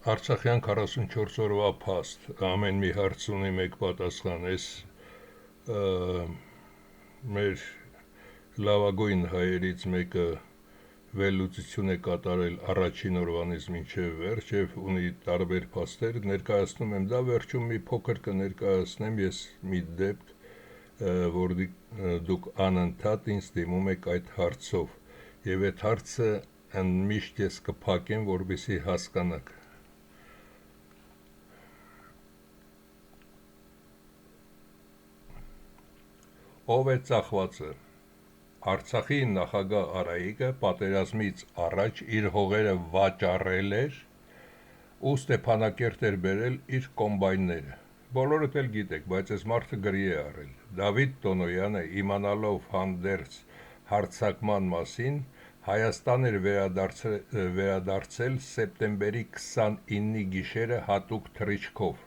Արցախյան 44 օրվա փաստ, ամեն մի հարց ունի մեկ պատասխան, ես մեր լավագույն հայերից մեկը վերլուծություն է կատարել առաջին օրվանից մինչև վերջ և ունի տարբեր փաստեր, ներկայացնում եմ դա, վերջում մի փոքր կներկայացնեմ ես մի դեպք, որ դուք անընդհատ ինձ դիմում եք այդ հարցով և այդ հարցը միշտ ես կփակեմ, որպեսզի հասկանաք։ Ով է ծախվածը։ Արցախի նախագահ Արայիկը պատերազմից առաջ իր հողերը վաճառել էր ու Ստեփանակերտ էր բերել իր կոմբայնները։ Բոլորդ էլ գիտեք, բայց այս մարդը գրի է առել։ Դավիթ Տոնոյանը իմանալով հանդերձ հարձակման մասին Հայաստան էր վերադարձել սեպտեմբերի 29-ի գիշերը հատուկ թռիչքով։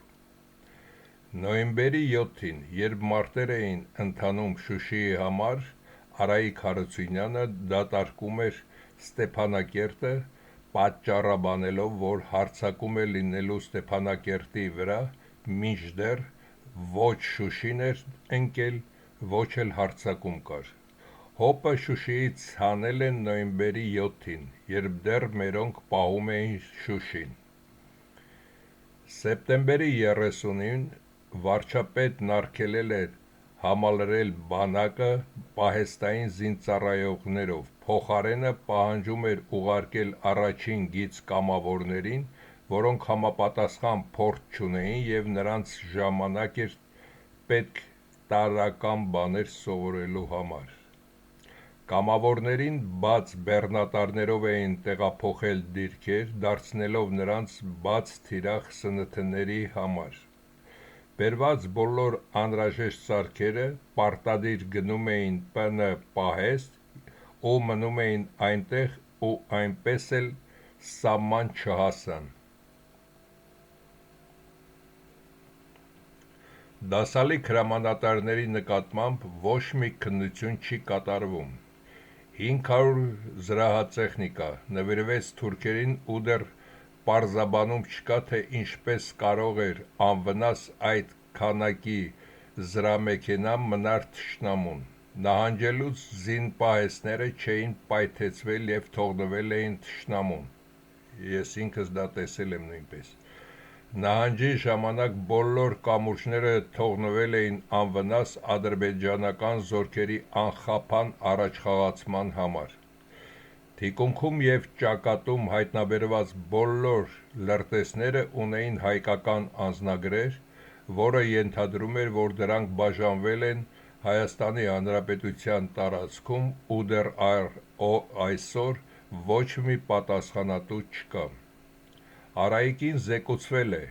Նոյեմբերի 7-ին, երբ մարտեր էին ընթանում Շուշիի համար, Արայիկ Հարությունյանը դատարկում էր Ստեփանակերտը, պատճառաբանելով, որ հարձակում է լինելու Ստեփանակերտի վրա, մինչդեռ ոչ Շուշին էր ընկել, ոչ էլ հարձակում կար։ Հոպը Շուշիից հանել են նոյեմբերի 7-ին, երբ դեռ մերոնք պահում էին Շուշին։ Սեպտեմբերի 30-ին վարչապետն արգելել էր համալրել բանակը պահեստային զինծառայողներով, փոխարենը պահանջում էր ուղարկել առաջին գիծ կամավորներին, որոնք համապատասխան փորձ չունեին և նրանց ժամանակ էր պետք տարրական բաներ սովորելու համար։ Կամավորներին բաց բեռնատարներով էին տեղափոխել դիրքեր, դարձնելով նրանց բաց թիրախ սնթների համար։ Բերված բոլոր անհրաժեշտ սարքերը պարտադիր գնում էին ՊՆ պահեստ ու մնում էին այնտեղ ու այնպես էլ սահման չհասան։ Դասալիկ հրամանատարների նկատմամբ ոչ մի քննություն չի կատարվում։ 500 զրահատեխնիկա նվիրվեց թուրքերին ու դեռ պարզաբանում չկա, թե ինչպես կարող էր անվնաս այդ քանակի զրահմեքենա մնար թշնամուն։ Նահանջելուց զինպահեստները չէին պայթեցվել և թողնվել էին թշնամուն։ Ես ինքս դա տեսել եմ նույնպես։ Նահանջի ժամանակ բոլոր կամուրջները թողնվել էին անվնաս ադրբեջանական զորքերի անխափան առաջխաղացման համար։ Թիկունքում և ճակատում հայտնաբերված բոլոր լրտեսները ունեին հայկական անձնագրեր, որը ենթադրում էր, որ դրանք բաժանվել են Հայաստանի Հանրապետության տարածքում ու դեռ այսօր ոչ մի պատասխանատու չկա։ Արայիկին զեկուցվել է,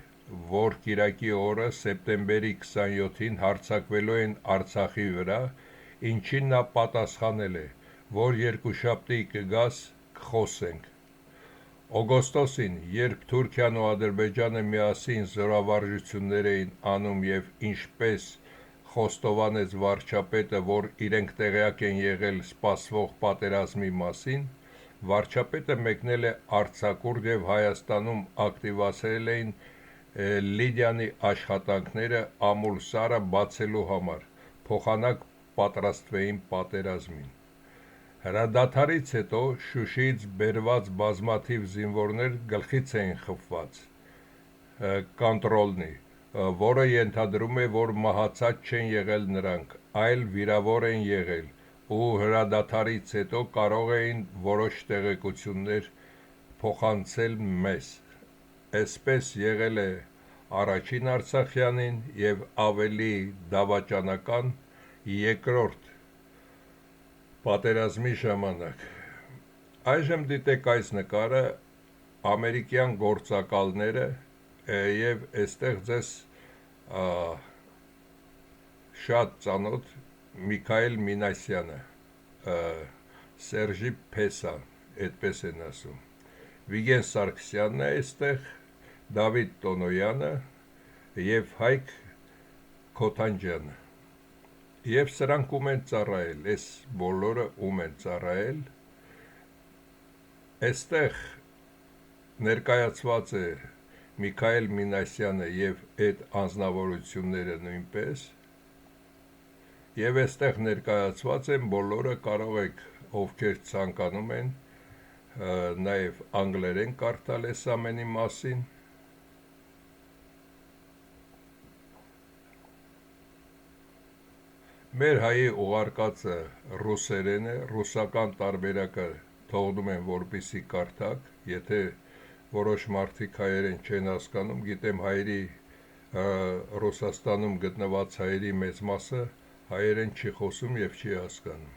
որ կիրակի օրը սեպտեմբերի 27-ին հարձակվելու են Արցախի վրա, ինչին նա պատասխանել է, որ երկուշաբթի կգաս, կխոսենք։ Օգոստոսին, երբ Թուրքիան ու Ադրբեջանը միասին զորավարժություններ էին անում և ինչպես խոստովանեց վարչապետը, որ իրենք տեղյակ են եղել սպասվող պատերազմի մասին, վարչապետը մեկնել է արձակուրդ և Հայաստանում ակտիվացրել էին Լիդիանի աշխատանքները Ամուլսարը բացելու համար, փոխանակ պատրաստվեին պատերազմին։ Հրադադարից հետո Շուշիից բերված բազմաթիվ զինվորներ գլխից էին խփված կոնտրոլնի, որը ենթադրում է, որ մահացած չեն եղել նրանք, այլ վիրավոր են եղել ու հրադադարից հետո կարող էին որոշ տեղեկություններ փոխանցել մեզ։ Էսպես եղել է առաջին Արցախյանին և ավելի դավաճանական երկրորդ պատերազմի ժամանակ։ Այժմ դիտեք այս նկարը, ամերիկյան գործակալները և այստեղ ձեզ շատ ծանոթ Միքայել Մինասյանը, Սերժի փեսա, այդպես են ասում, Վիգեն Սարգսյանն է այստեղ, Դավիթ Տոնոյանը և Հայկ Քոթանջյանը։ Եվ սրանք ում են ծառայել, այս բոլորը ում են ծառայել։ Այստեղ ներկայացված է Միքայել Մինասյանը և այդ անձնավորությունները նույնպես, և այստեղ ներկայացված են բոլորը, կարող եք, ովքեր ցանկանում են, նաև անգլերեն կարդալ այս ամենի մասին։ Մեր հայի ուղարկածը ռուսերեն է, ռուսական տարբերակը թողնում եմ, որպեսզի կարդաք, եթե որոշ մարդիկ հայերեն չեն հասկանում, գիտեմ Ռուսաստանում գտնված հայերի մեծ մասը հայերեն չի խոսում և չի հասկանում,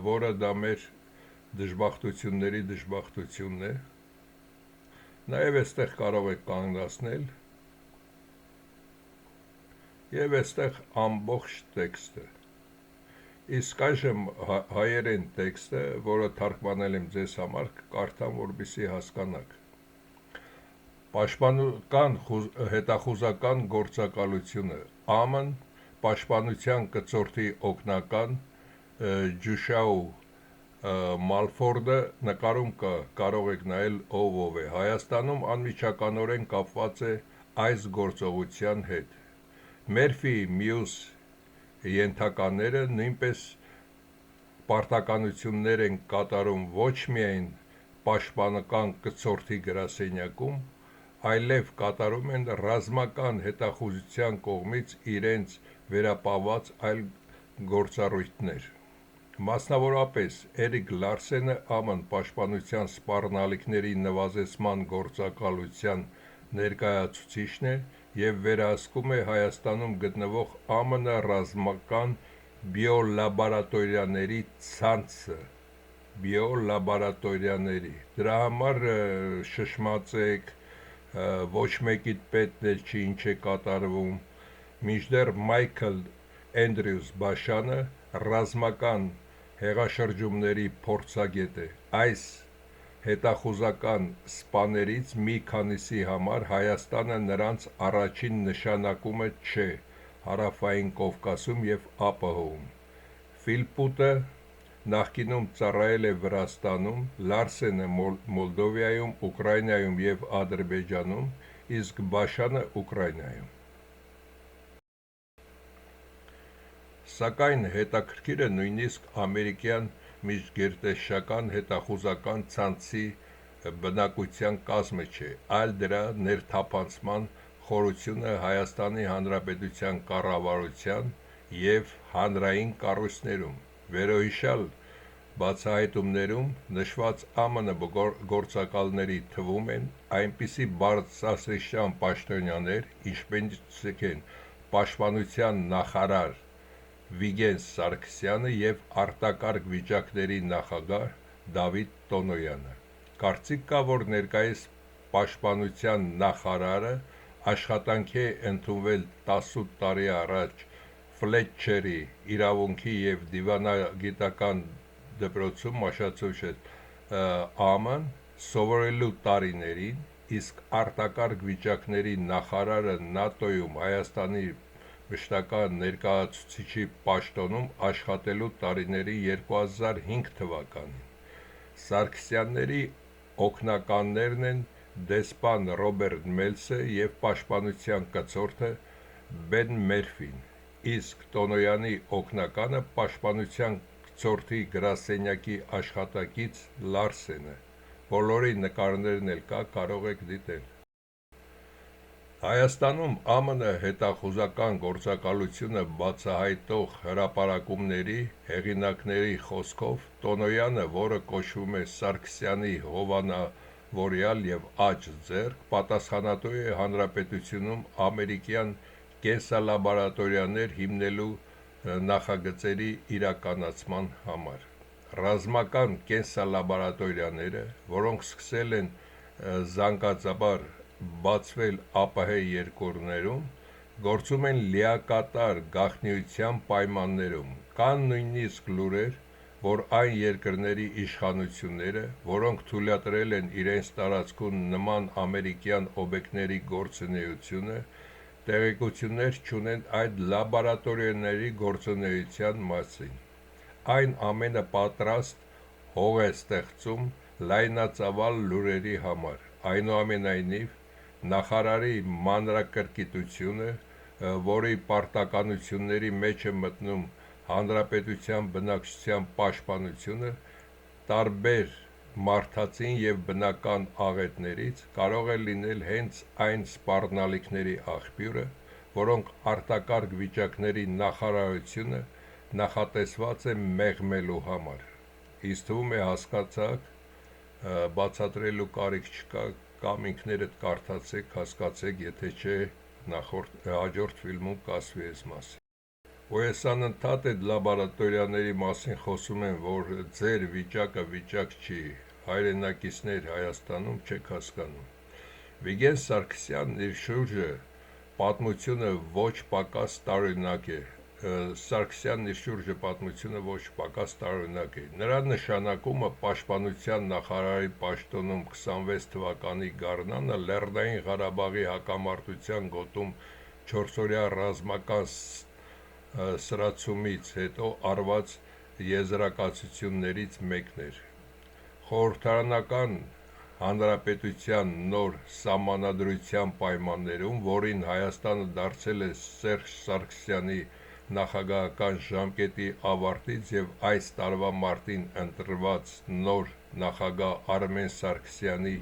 որը դա մեր դժբախտությունների դժբախտությունն է։ Նաև այստեղ կարող եք կանգնացնել և այստեղ ամբողջ տեքստը։ Իսկ այժմ հայերեն տեքստը, որը թարգմանել եմ ձեզ համար, կարդամ, որպեսզի հասկանաք։ Պաշտպանական հետախուզական գործակալությունը ԱՄՆ պաշտպանության կցորդի օգնական Ջուշաու Մալֆորդը նկարում կա, կարող եք նայել ով է։ Հայաստանում անմիջականորեն կապված է այս գործողության հետ։ Մերֆիի մյուս ենթակաները նույնպես պարտականություններ են կատարում ոչ միայն պաշտպանական կցորդի գրասենյակում, այլև կատարում են ռազմական հետախուզության կողմից իրենց վերապահված այլ գործառույթներ։ Մասնավորապես Էրիկ Լարսենը ԱՄՆ պաշտպանության սպառնալիքների նվազեցման գործակալության ներկայացուցիչն է և վերահսկում է Հայաստանում գտնվող ԱՄՆ ռազմական բիոլաբորատորիաների ցանցը։ Դրա համար շշմացեք, ոչ մեկիդ պետն էլ չի, ինչ է կատարվում, մինչդեռ Մայքլ Էնդրյուս Բաշանը ռազմական հեղաշրջումների փորձագետ է։ Այս հետախուզական սպաներից մի քանիսի համար Հայաստանը նրանց առաջին նշանակումը չէ Հարավային Կովկասում և ԱՊՀ-ում։ Ֆիլպուտը նախկինում ծառայել է Վրաստանում, Լարսենը Մոլդովայում, Ուկրաինայում և Ադրբեջանում, իսկ Բաշանը Ուկրաինայում։ Սակայն հետաքրքիրը նույնիսկ ամերիկյան միջգերտեշտական հետախուզական ցանցի բնակության կազմը չէ, այլ դրա ներթափանցման խորությունը Հայաստանի Հանրապետության կառավարության և հանրային կառույցներում։ Վերոհիշյալ բացահայտումներում նշված ԱՄՆ գործակալների թվում են այնպիսի բարձրաստիճան պաշտոնյաներ, ինչպիսիք են պաշտպանության նախարար Վիգեն Սարգսյանը և արտակարգ վիճակների նախագահ Դավիթ Տոնոյանը։ Կարծիք կա, որ ներկայիս պաշտպանության նախարարը աշխատանքի է ընդունվել 18 տարի առաջ Ֆլետչերի իրավունքի և դիվանագիտական դպրոցում ԱՄՆ սովորելու տարիներին, իսկ արտակարգ վիճակների նախարարը ՆԱՏՕ-ում Հայաստանի մշտական ներկայացուցչի պաշտոնում աշխատելու տարիներին 2005 թվականին։ Սարգսյանների օգնականներն են դեսպան Ռոբերտ Մելսը և պաշտպանության կցորդը Բեն Մերֆին, իսկ Տոնոյանի օգնականը պաշտպանության կցորդի գրասենյակի աշխատակից Լարսենը։ Բոլորի նկարներն էլ կա, կարող եք դիտել։ Հայաստանում ԱՄՆ հետախուզական գործակալությունը բացահայտող հրապարակումների հեղինակների խոսքով Տոնոյանը, որը կոչվում է Սարգսյանի հովանավորյալ և աջ ձեռք, պատասխանատու է Հանրապետությունում ամերիկյան կենսալաբորատորիաներ հիմնելու նախագծերի իրականացման համար։ Ռազմական կենսալաբորատորիաները, որոնք սկսել են զանգվածաբար բացվել ԱՊՀ երկրներում, գործում են լիակատար գաղտնիության պայմաններում։ Կան նույնիսկ լուրեր, որ այն երկրների իշխանությունները, որոնք թույլատրել են իրենց տարածքում նման ամերիկյան օբյեկտների գործունեությունը, տեղեկություններ չունեն այդ լաբորատորիաների գործունեության մասին։ Այն ամենը պատրաստ հող է ստեղծում լայնածավալ լուրերի համար։ այնուամենայնիվ նախարարի մանրակրկիտությունը, որի պարտականությունների մեջ է մտնում հանրապետության բնակչության պաշտպանությունը, տարբեր մարդածին և բնական աղետներից կարող է լինել հենց այն սպառնալիքների աղբյուրը, որոնք արտակարգ վիճակների նախարարությունը նախատեսված է մեղմելու համար։ Ինձ թվում է հասկացաք, բացատրելու կարիք չկա, կամ ինքներդ կարդացեք, հասկացեք, եթե չէ հաջորդ ֆիլմում կասվի այս մասին։ Ու ես անընդհատ այդ լաբորատորիաների մասին խոսում եմ, որ ձեր վիճակը վիճակ չի, հայրենակիցներ Հայաստանում չեք հասկանում։ Վիգեն Սարգսյանն իր շուրջը պատմությունը ոչ պակաս տարօրինակ է, Նրա նշանակումը պաշտպանության նախարարի պաշտոնում 26 թվականի գարնանը Լեռնային Ղարաբաղի հակամարտության գոտում 4-օրյա ռազմական սրացումից հետո արված եզրակացություններից մեկն էր։ Խորհրդարանական հանրապետության նոր սահմանադրության պայմաններում, որին Հայաստանը դարձել է Սերժ Սարգսյանի նախագահական ժամկետի ավարտից և այս տարվա մարտին ընտրված նոր նախագահ Արմեն Սարգսյանի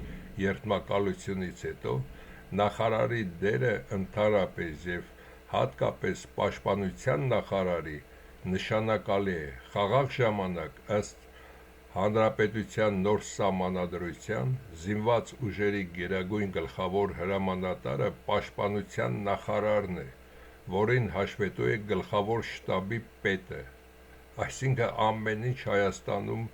երդմակալությունից հետո, նախարարի դերը ընդհանրապես և հատկապես պաշտպանության նախարարի նշանակալի է։ Խաղաղ ժամանակ, ըստ հանրապետության նոր սահմանադրության, զինված ուժերի գերագույն գլխավոր հրամանատարը պաշտպանության նախարարն է, որին հաշվետու է գլխավոր շտաբի պետը, այսինքն ամեն ինչ Հայաստանում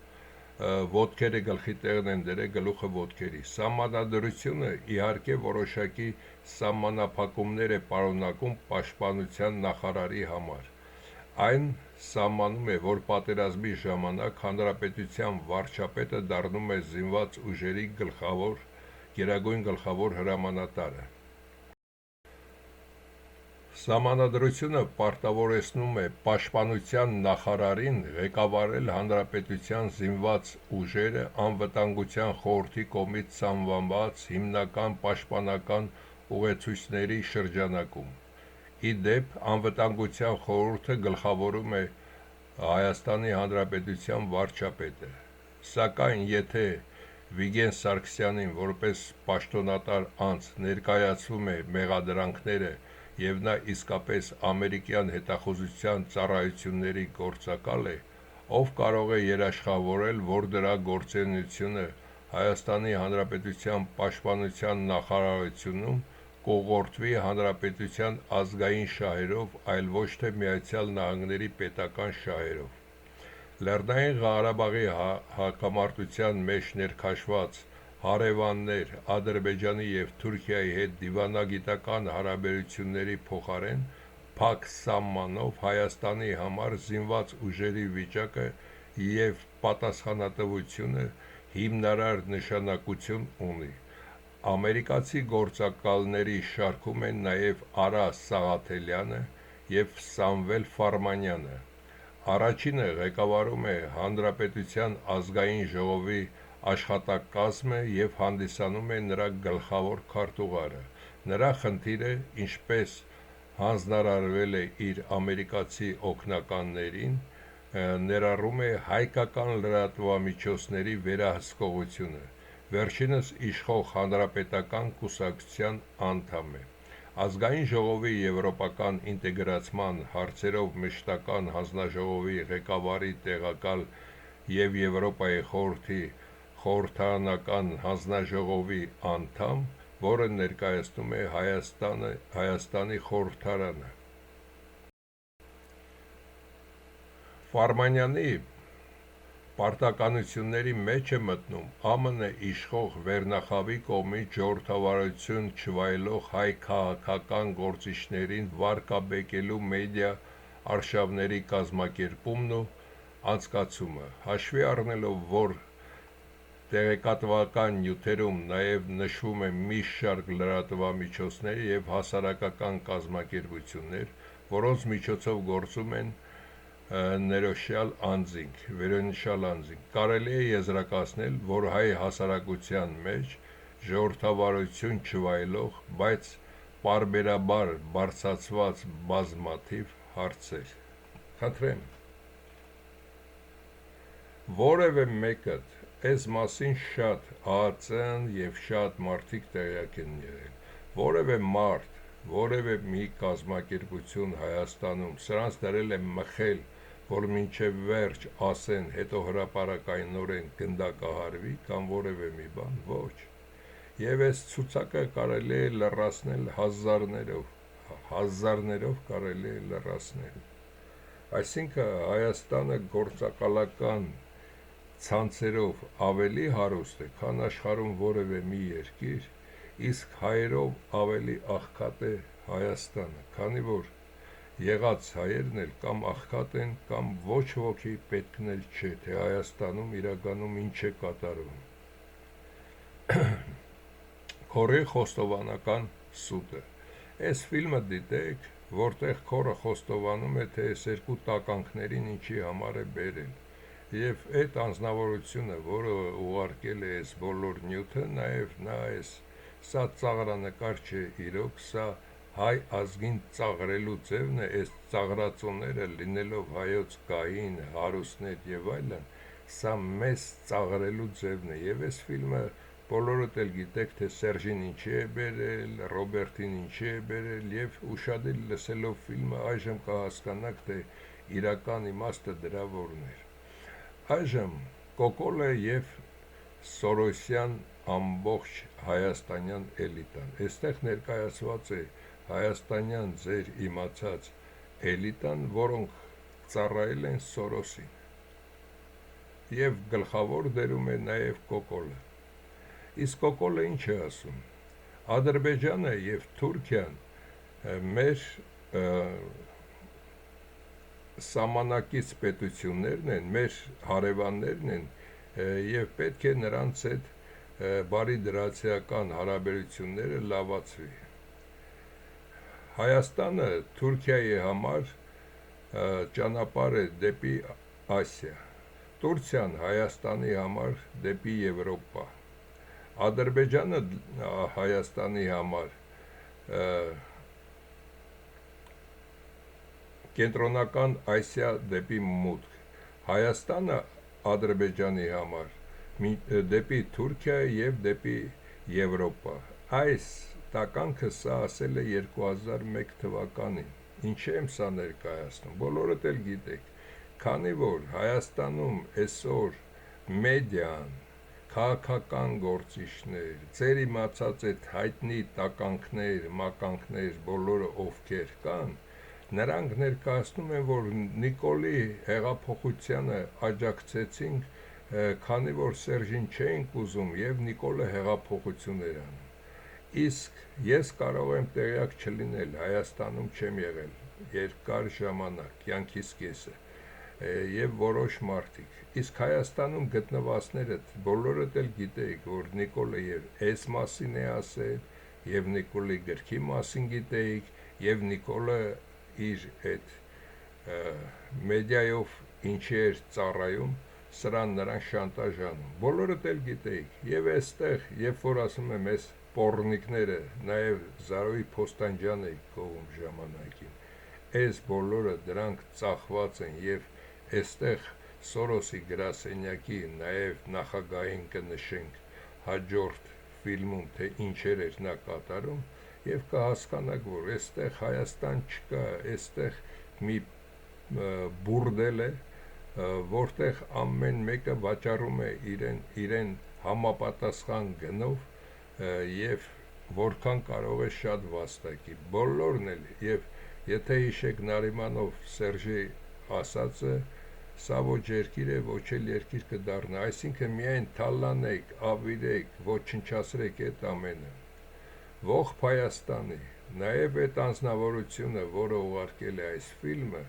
ոտքերը գլխի տեղն են դրել, գլուխը ոտքերի։ Սահմանադրությունը իհարկե որոշակի սահմանափակումներ է պարունակում պաշտպանության նախարարի համար։ Այն սահմանում է, որ պատերազմի ժամանակ հանրապետության վարչապետը դառնում է զինված ուժերի գերագույն գլխավոր հրամանատարը։ Սահմանադրությունը պարտավորեցնում է պաշտպանության նախարարին ղեկավարել հանրապետության զինված ուժերը Անվտանգության խորհրդի կողմից սահմանված հիմնական պաշտպանական ուղեցույցների շրջանակում։ Ի դեպ, Անվտանգության խորհուրդը գլխավորում է Հայաստանի Հանրապետության վարչապետը, սակայն եթե Վիգեն Սարգսյանին որպես պաշտոնատար անձ ներկայացվում է մեղադրանքները և նա իսկապես ամերիկյան հետախուզության ծառայությունների գործակալ է, ով կարող է երաշխավորել, որ դրա գործունեությունը Հայաստանի Հանրապետության պաշտպանության նախարարությունում կուղղորդվի հանրապետության ազգային շահերով, այլ ոչ թե ԱՄՆ պետական շահերով։ Լեռնային Ղարաբաղի հակամարտության մեջ ներքաշված հարևաններ Ադրբեջանի և Թուրքիայի հետ դիվանագիտական հարաբերությունների փոխարեն փակ սահմանով Հայաստանի համար զինված ուժերի վիճակը և պատասխանատվությունը հիմնարար նշանակություն ունի։ Ամերիկացի գործակալների շարքում են նաև Արա Սաղաթելյանը և Սամվել Ֆարմանյանը։ Առաջինը ղեկավարում է Հանրապետության ազգային ժողովի աշխատակազմը և հանդիսանում է նրա գլխավոր քարտուղարը։ Նրա խնդիրը, ինչպես հանձնարարվել է իր ամերիկացի օգնականներին, ներառում է հայկական լրատվամիջոցների վերահսկողությունը։ Վերջինս իշխող Հանրապետական կուսակցության անդամ է։ Ազգային ժողովի եվրոպական ինտեգրացման հարցերով մշտական հանձնաժողովի ղեկավարի տեղակալ և Եվրոպայի խորհրդի խորհրդարանական հանձնաժողովի անդամ, որը ներկայացնում է Հայաստանի խորհրդարանը։ Ֆարմանյանի պարտականությունների մեջ է մտնում ԱՄՆ իշխող վերնախավի կողմից ժողովրդավարություն չվայելող հայ քաղաքական գործիչներին վարկաբեկելու մեդիա արշավների կազմակերպումն ու անցկացումը, հաշվի առնելով, որ տեղեկատվական նյութերում նաև նշվում է մի շարք լրատվամիջոցներ և հասարակական կազմակերպություններ, որոնց միջոցով գործում են վերոնշյալ անձինք, կարելի է եզրակացնել, որ հայ հասարակության մեջ ժողովրդավարություն չվայելող, բայց պարբերաբար բարձրացված բազմաթիվ հարցեր։ Խնդրեմ, որևէ մեկդ այս մասին շատ ԱԱԾ-ն եւ շատ մարդիկ տեղյակ են եղել, որևէ մարդ, որևէ մի կազմակերպություն Հայաստանում սրանց դրել է մխել, որ մինչև վերջ ասեն, հետո հրապարակայնորեն գնդակահարվի կամ որևէ մի բան, ոչ։ Եվ այս ցուցակը կարելի է լրացնել հազարներով կարելի է լրացնել։ Այսինքն Հայաստանը գործակալական ցանցերով ավելի հարուստ է, քան աշխարհում որևէ մի երկիր, իսկ հայերով ավելի աղքատ է Հայաստանը, քանի որ եղած հայերն էլ կամ աղքատ են, կամ ոչ ոքի պետքն էլ չէ, թե Հայաստանում իրականում ինչ է կատարվում։ Քորի խոստովանական սուտը։ Այս ֆիլմը դիտեք, որտեղ քորը խոստովանում է, թե այս երկու տականքներին ինչի համար է բերել։ Եվ այդ անձնավորությունը, որը ուղարկել է այս բոլոր նյութը, նաև նա սա ծաղրանկար չէ իրոք, սա հայ ազգին ծաղրելու ձևն է, այս ծաղրածոները լինելով հայոց գահին, հարուստներ եւ այլն, սա մեզ ծաղրելու ձևն է։ Եվ այս ֆիլմը բոլորդ էլ գիտեք, թե Սերժին ինչի է բերել, Ռոբերտին ինչի է բերել, եւ ուշադիր լսելով ֆիլմը այժմ կհասկանաք, թե իրական իմաստը դրա որն էր։ Այժմ Կոկոլը եւ Սորոսյան ամբողջ հայաստանյան էլիտան։ Այստեղ ներկայացված է հայաստանյան ձեր իմացած էլիտան, որոնք ծառայել են Սորոսին։ Եվ գլխավոր դերում է նաեւ Կոկոլը։ Իսկ Կոկոլը ինչ է ասում։ Ադրբեջանը եւ Թուրքիան մեր սահմանակից պետություններն են, մեր հարևաններն են եւ պետք է նրանց հետ բարի դրացիական հարաբերությունները լավացվի։ Հայաստանը Թուրքիայի համար ճանապարհ է դեպի Ասիա, Տուրքիան Հայաստանի համար դեպի Եվրոպա, Ադրբեջանը Հայաստանի համար Կենտրոնական Ասիա դեպի մուտք, Հայաստանը Ադրբեջանի համար դեպի Թուրքիա եւ դեպի Եվրոպա։ Այս տականքը սա ասել է 2001 թվականին։ Ինչ եմ սա ներկայացնում, բոլորդ էլ գիտեք, քանի որ Հայաստանում այսօր մեդիան, քաղաքական գործիչներ, ձեր իմացած այդ հայտնի տականքներ, մականքներ, բոլորը ովքեր կան, նրանք ներկայացնում են, որ Նիկոլի հեղափոխությանը աջակցեցինք, քանի որ Սերժին չէինք ուզում եւ Նիկոլը հեղափոխություն էր անում։ Իսկ ես կարող եմ տեղյակ չլինել, Հայաստանում չեմ եղել երկար ժամանակ, կյանքիս կեսը, եւ որոշ մարդիկ։ Իսկ Հայաստանում գտնվածները բոլորդ էլ գիտեիք, որ Նիկոլը եւ այս մասին է ասել, եւ Նիկոլի գրքի մասին գիտեիք, եւ Նիկոլը իր այդ մեդիայով ինչի էր ծառայում, սրան նրան շանտաժ անում։ Բոլորդ էլ գիտեիք, եւ այստեղ, երբ որ ասում եմ, այս պոռնիկները, նաեւ Զարոյի Փոստանջանը կողմ ժամանակին, այս բոլորը դրանք ծախված են եւ այստեղ Սորոսի գրասենյակի նաև նախագահին կնշենք հաջորդ ֆիլմում, թե ինչեր էր նա կատարում, եւ կհասկանաք, որ այստեղ Հայաստան չկա, այստեղ մի բուրդել է, որտեղ ամեն մեկը վաճառում է իրեն համապատասխան գնով եւ որքան կարող է շատ վաստակի։ Բոլորն էլ, եւ եթե հիշեք Նարիմանով Սերժի ասածը, սա ոչ երկիր է, ոչ էլ երկիր կդառնա, այսինքն միայն թալանեք, ավիրեք, ոչնչացրեք այդ ամենը։ Ողջ Հայաստանի, նաև այդ անձնավորությունը, որը ուղարկել է այս ֆիլմը,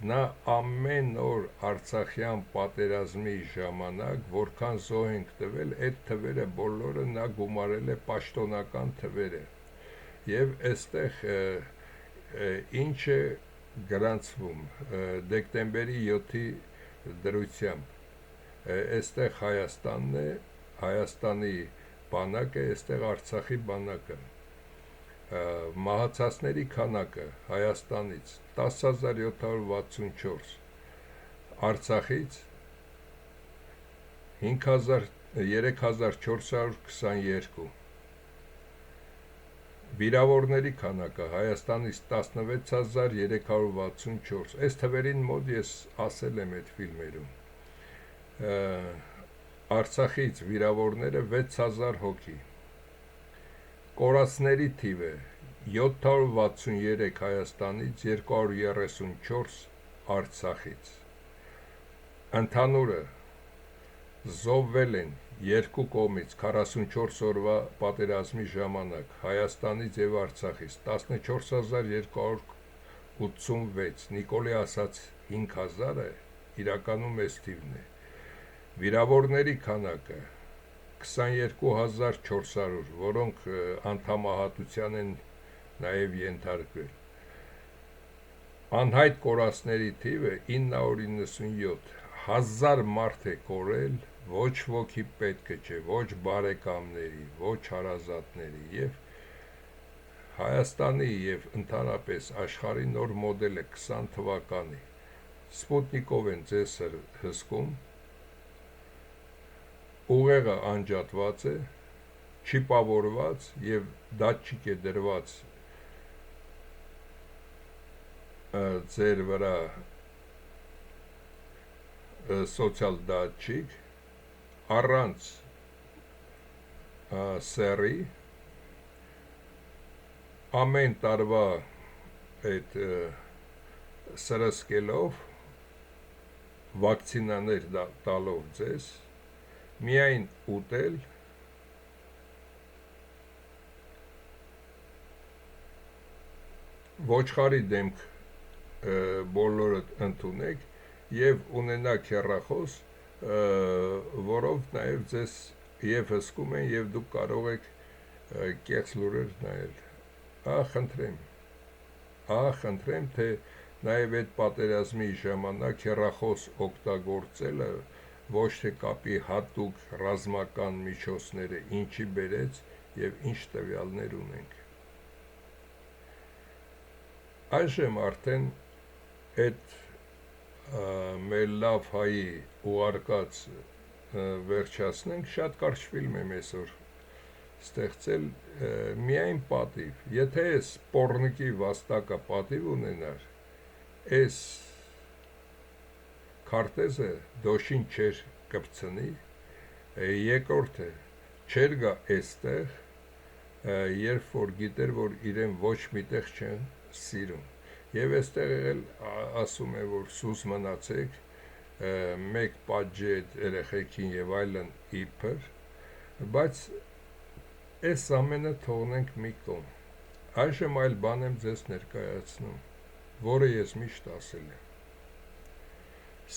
նա ամեն օր Արցախյան պատերազմի ժամանակ, որքան զոհ ենք տվել, այդ թվերը բոլորը նա գումարել է պաշտոնական թվերը։ Եվ այստեղ ինչ է գրանցվում դեկտեմբերի 7-ի դրությամբ, այստեղ Հայաստանն է, Հայաստանի բանակը, այստեղ Արցախի բանակը, մահացածների քանակը Հայաստանից 10,764, Արցախից 3422, վիրավորների քանակը Հայաստանից 16364, այս թվերին մոտ ես ասել եմ այդ ֆիլմերում, Արցախից վիրավորները 6000 հոգի, կորածների թիվը 763 Հայաստանից, 234 Արցախից, ընդհանուրը զոհվել են երկու կողմից 44 օրվա պատերազմի ժամանակ Հայաստանից և Արցախից 14286, Նիկոլի ասաց 5000-ը իրականում այս թիվն է, վիրավորների քանակը 22400, որոնք անդամահատության են նաև ենթարկվել, անհայտ կորածների թիվը 997, 1000 մարդ է կորել, ոչ ոքի պետքը չէ, ոչ բարեկամների, ոչ հարազատների, և Հայաստանի և ընդհանրապես աշխարհի նոր մոդելը 20 թվականի, Սպուտնիկով են ձեզ հսկում, ուղեղը անջատված է, չիպավորված և դատչիկ է դրված ձեր վրա, սոցիալ դատչիկ, առանց սեռի, ամեն տարվա այդ սրսկելով, վակցինաներ տալով ձեզ, միայն ուտել, ոչխարի դեմք բոլորդ ընդունեք և ունենաք հեռախոս, որով նաև ձեզ և հսկում են և դուք կարող եք կեղծ լուրեր նայել, խնդրեմ, թե նաև այդ պատերազմի ժամանակ հեռախոս օգտագործելը ոչ թե կապի հատուկ ռազմական միջոցները ինչի բերեց և ինչ տվյալներ ունենք, այժմ արդեն այդ մեր լավ հայի ուղարկած վերջացնենք, շատ կարճ ֆիլմ եմ այսօր ստեղծել, միայն պատիվ, եթե այս պոռնիկի վաստակը պատիվ ունենար, այս քարտեզը դոշին չեր կպցնի, երկրորդը չեր գա այստեղ, երբ որ գիտեր, որ իրեն ոչ միտեղ չեն սիրում, և այստեղ էլ ասում է, որ սուս մնացեք, մեկ պատժի այդ երեխեքին և այլն իբր, բայց այս ամենը թողնենք մի կողմ, այժմ այլ բան եմ ձեզ ներկայացնում, որը ես միշտ ասել եմ,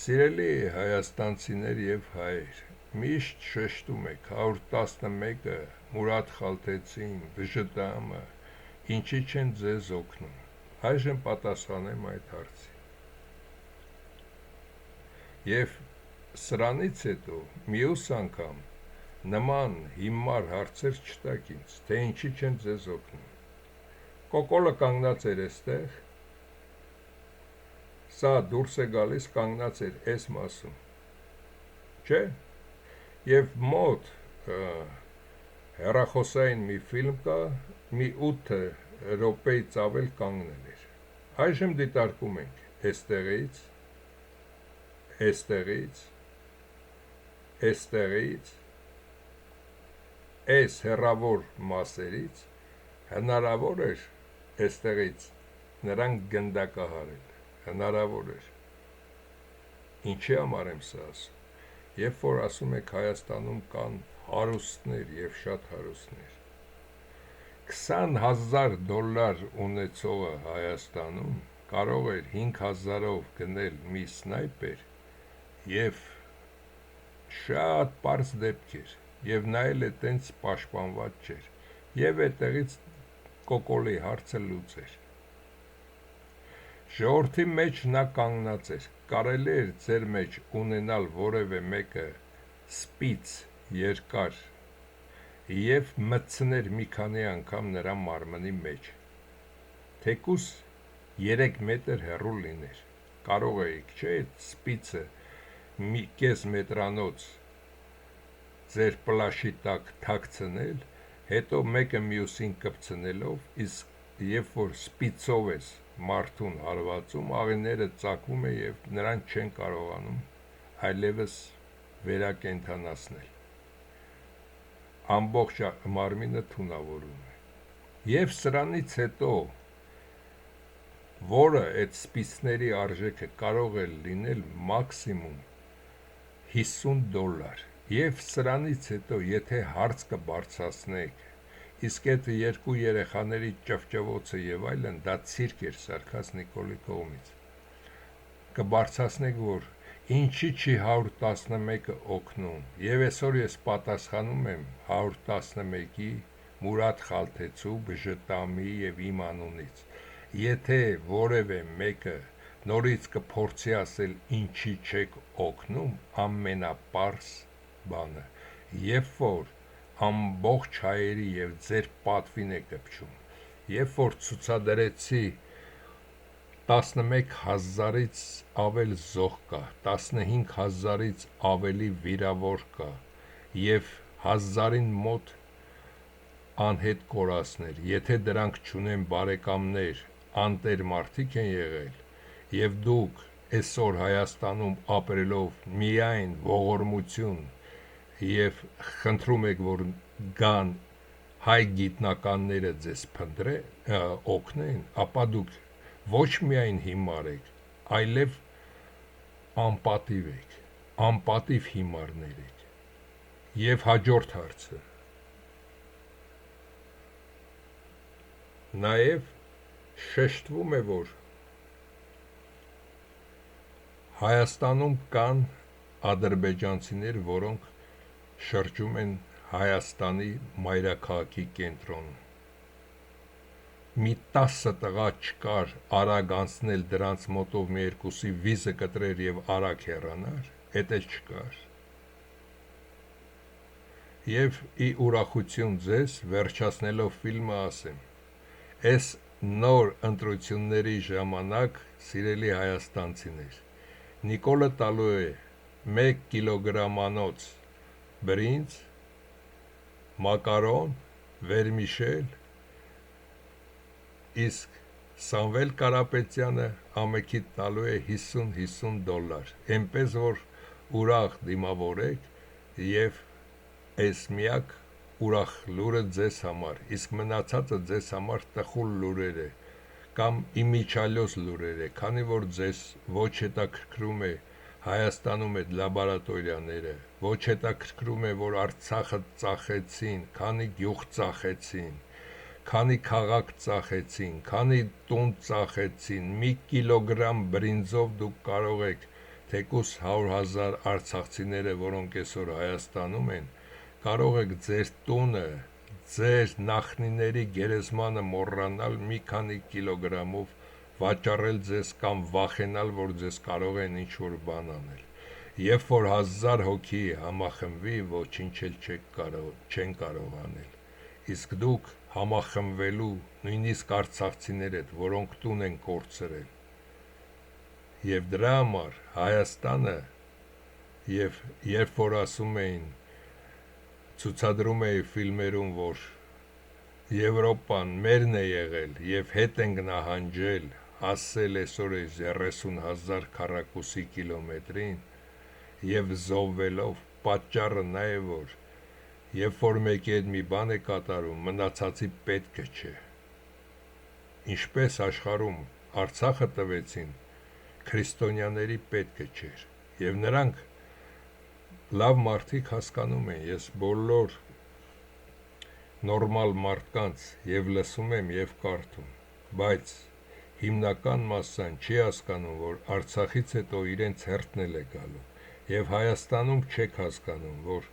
սիրելի հայաստանցիներ և հայեր, միշտ շեշտում եք 111-ը, Մուրադ Խալթեցին, ՎԺՏՄ-ը, ինչի չեն ձեզ օգնում, այժմ պատասխանեմ այդ հարցի, և սրանից հետո մյուս անգամ նման հիմար հարցեր չտաք ինձ, թե ինչի չեն ձեզ օգնում, կոկոլը կանգնած էր այստեղ, սա դուրս է գալիս կանգնած էր այս մասում, չէ, և մոտ հեռախոսային մի ֆիլմ կա, մի 8 րոպեից ավել կանգնել էր, այժմ դիտարկում ենք էստեղից, այս հեռավոր մասերից, հնարավոր էր էստեղից նրանք գնդակահարել, հնարավոր էր, ինչի համար եմ սա ասում, երբ որ ասում եք Հայաստանում կան հարուստներ և շատ հարուստներ, $20,000 ունեցողը Հայաստանում կարող էր 5000-ով գնել մի սնայպեր և շատ պարզ դեպք էր, և նա էլ է տենց պաշտպանված չէր, և այդտեղից կոկոլի հարցը լուծեր, ժողովրդի մեջ նա կանգնած էր, կարելի էր ձեր մեջ ունենալ որևէ մեկը սպից երկար և մտցներ մի քանի անգամ նրա մարմնի մեջ, թեկուզ 3 մետր հեռու լիներ, կարող էիք, չէ, այդ սպիցը մի կես մետրանոց ձեր պլաշի տակ թաքցնել, հետո մեկը մյուսին կպցնելով, իսկ երբ որ սպիցով ես մարդուն հարվածում, աղիները ծակում է և նրան չեն կարողանում այլևս վերակենդանացնել, ամբողջ մարմինը թունավորում է, և սրանից հետո, որը այդ սպիցների արժեքը կարող է լինել մաքսիմում $50, և սրանից հետո, եթե հարց կբարձրացնեք, իսկ այդ 2 երեխաների ճվճվոցը և այլն, դա ցիրկ էր սարքած Նիկոլի կողմից, կբարձրացնեք, որ ինչի չի 111-ը օգնում, և այսօր ես պատասխանում եմ 111-ի Մուրադ Խալթեցու, Բժտամի և իմ անունից, եթե որևէ մեկը նորից կփորձի ասել ինչի չեք օգնում, ամենապարզ բանը, երբ որ ամբողջ հայերի և ձեր պատվին է կպչում, երբ որ ցուցադրեցի 11,000-ից ավել զոհ կա, 15,000-ից ավելի վիրավոր կա և 1000-ին մոտ անհետ կորածներ, եթե դրանք չունեն բարեկամներ, անտեր մարդիկ են եղել, և դուք այսօր Հայաստանում ապրելով միայն ողորմություն և խնդրում եք, որ գան հայ գիտնականները ձեզ օգնեն, ապա դուք ոչ միայն հիմար եք, այլև անպատիվ եք, անպատիվ հիմարներ եք, և հաջորդ հարցը, նաև շեշտվում է, որ Հայաստանում կան ադրբեջանցիներ, որոնք շրջում են Հայաստանի մայրաքաղաքի կենտրոնում, մի 10 տղա չկար արագ անցնել դրանց մոտով մի երկուսի վիզը կտրեր և արագ հեռանար, էդ էլ չկար, և ի ուրախություն ձեզ, վերջացնելով ֆիլմը ասեմ, այս նոր ընտրությունների ժամանակ, սիրելի հայաստանցիներ, Նիկոլը տալու է 1 կիլոգրամանոց բրինձ, մակարոն, վերմիշել, իսկ Սամվել Կարապետյանը ամենքիդ տալու է $50, այնպես որ ուրախ դիմավորեք և այս միակ ուրախ լուրը ձեզ համար, իսկ մնացածը ձեզ համար տխուր լուրեր է, կամ իմիջիալոց լուրեր է, քանի որ ձեզ ոչ հետաքրքրում է Հայաստանում այդ լաբորատորիաները, ոչ հետաքրքրում է, որ Արցախը ծախեցին, քանի գյուղ ծախեցին, քանի քաղաք ծախեցին, քանի տուն ծախեցին, մի կիլոգրամ բրինձով դուք կարող եք, թեկուզ 100,000 արցախցիները, որոնք այսօր Հայաստանում են, կարող եք ձեր տունը, ձեր նախնիների գերեզմանը մոռանալ մի քանի կիլոգրամով վաճառել ձեզ կամ վախենալ, որ ձեզ կարող են ինչ-որ բան անել, երբ որ 1000 հոգի համախմբվի, ոչինչ էլ չեն կարող անել, իսկ դուք համախմբվելու, նույնիսկ արցախցիներ հետ, որոնք տուն են կորցրել, և դրա համար Հայաստանը, և երբ որ ասում էին, ցուցադրում էի ֆիլմերում, որ Եվրոպան մերն է եղել և հետ ենք նահանջել, հասել այսօր 30,000 քառակուսի կիլոմետրին և զոհվելով, պատճառը նա է, որ երբ որ մեկի հետ մի բան է կատարում, մնացածի պետքը չէ, ինչպես աշխարհում Արցախը տվեցին, քրիստոնյաների պետքը չէր, և նրանք լավ մարդիկ հասկանում են, ես բոլոր նորմալ մարդկանց և լսում եմ և կարդում, բայց հիմնական մասսան չի հասկանում, որ Արցախից հետո իրենց հերթն էլ է գալու, և Հայաստանում չեք հասկանում, որ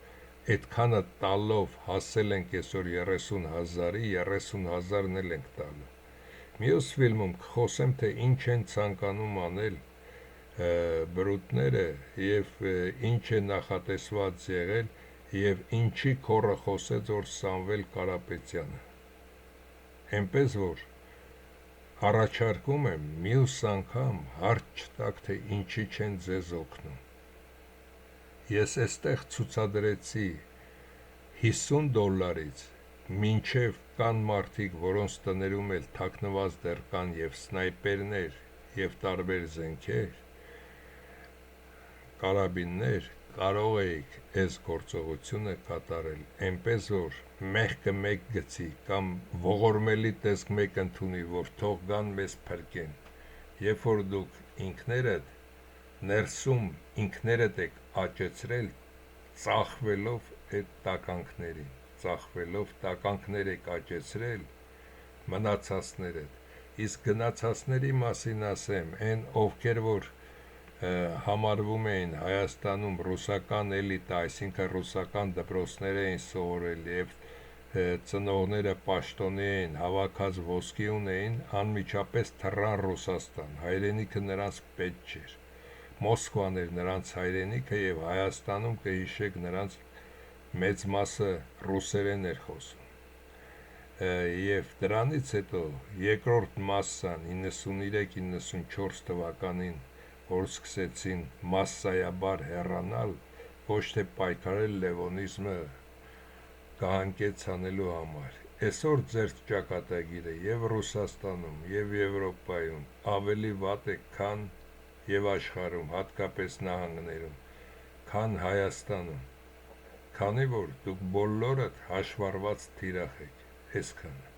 այդքանը տալով հասել ենք այսօր 30,000-ի, 30,000-ն էլ ենք տալու, մյուս ֆիլմում կխոսեմ, թե ինչ են ցանկանում անել բրուտները և ինչ է նախատեսված եղել Եվ ինչի քորը խոսեց որ Սամվել Կարապետյանը, էնպես որ առաջարկում եմ մյուս անգամ հարց չտաք, թե ինչի չեն ձեզ օգնում։ Ես էստեղ ցուցադրեցի $50 մինչև կան մարդիկ, որոնց տներում էլ թաքնված դեռ կան և սնայպերներ և տարբեր զենքեր, կարաբիններ, կարող էիք այս գործողությունը կատարել, էնպես որ մեղքը մեկ գցի կամ ողորմելի տեսք մեկ ընդունի, որ թող գան մեզ փրկեն, երբ որ դուք ինքներդ ներսում ինքներդ եք աճեցրել ծախվելով այդ տականքներին, ծախվելով տականքներ եք աճեցրել մնացածներդ, իսկ գնացածների մասին ասեմ, այն ովքեր որ համարվում էին Հայաստանում ռուսական էլիտա, այսինքն ռուսական դպրոցներ էին սովորել և ծնողները պաշտոնի էին, հավաքած ոսկի ունեին, անմիջապես թռան Ռուսաստան, հայրենիքը նրանց պետք չէր, Մոսկվան էր նրանց հայրենիքը և Հայաստանում կհիշեք նրանց մեծ մասը ռուսերեն էր խոսում, և դրանից հետո երկրորդ մասսան 93-94 թվականին, որ սկսեցին մասսայաբար հեռանալ, ոչ թե պայքարել լևոնիզմը կահանկեց անելու համար, այսօր ձեր ճակատագիրը և Ռուսաստանում և Եվրոպայում ավելի վատ է, քան և աշխարհում, հատկապես նահանգներում, քան Հայաստանում, քանի որ դուք բոլորդ հաշվառված թիրախ եք, այսքանը։